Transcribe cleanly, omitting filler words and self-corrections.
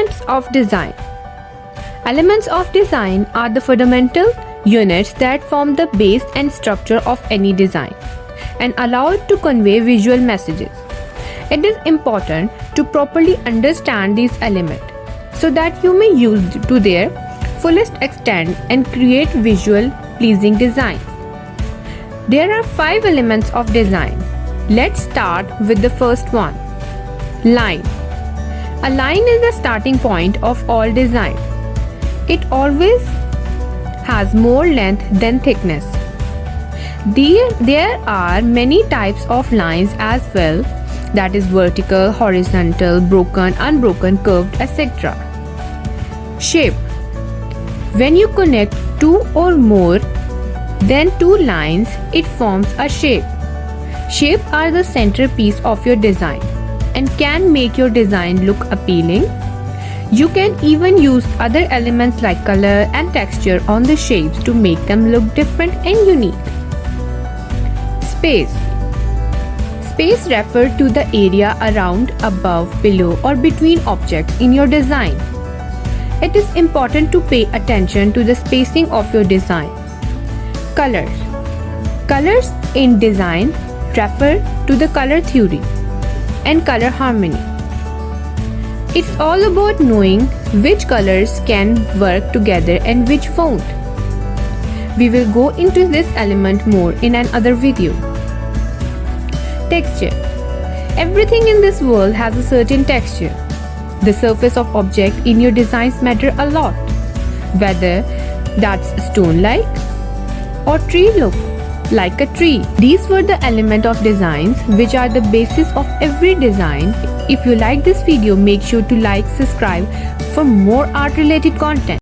Elements of design. Elements of design are the fundamental units that form the base and structure of any design and allow it to convey visual messages. It is important to properly understand these elements so that you may use to their fullest extent and create visual pleasing design. There are 5 elements of design. Let's start with the first one. Line. A line is the starting point of all design. It always has more length than thickness. There are many types of lines as well, that is vertical, horizontal, broken, unbroken, curved, etc. Shape. When you connect 2 or more than 2 lines, it forms a shape. Shapes are the centerpiece of your design and can make your design look appealing. You can even use other elements like color and texture on the shapes to make them look different and unique. Space. Space refers to the area around, above, below, or between objects in your design. It is important to pay attention to the spacing of your design. Colors. Colors in design refer to the color theory and color harmony. It's all about knowing which colors can work together and which won't. We will go into this element more in another video. Texture. Everything in this world has a certain texture. The surface of objects in your designs matter a lot, whether that's stone-like or tree look like a tree. These were the elements of designs which are the basis of every design. If you like this video, make sure to like, subscribe for more art related content.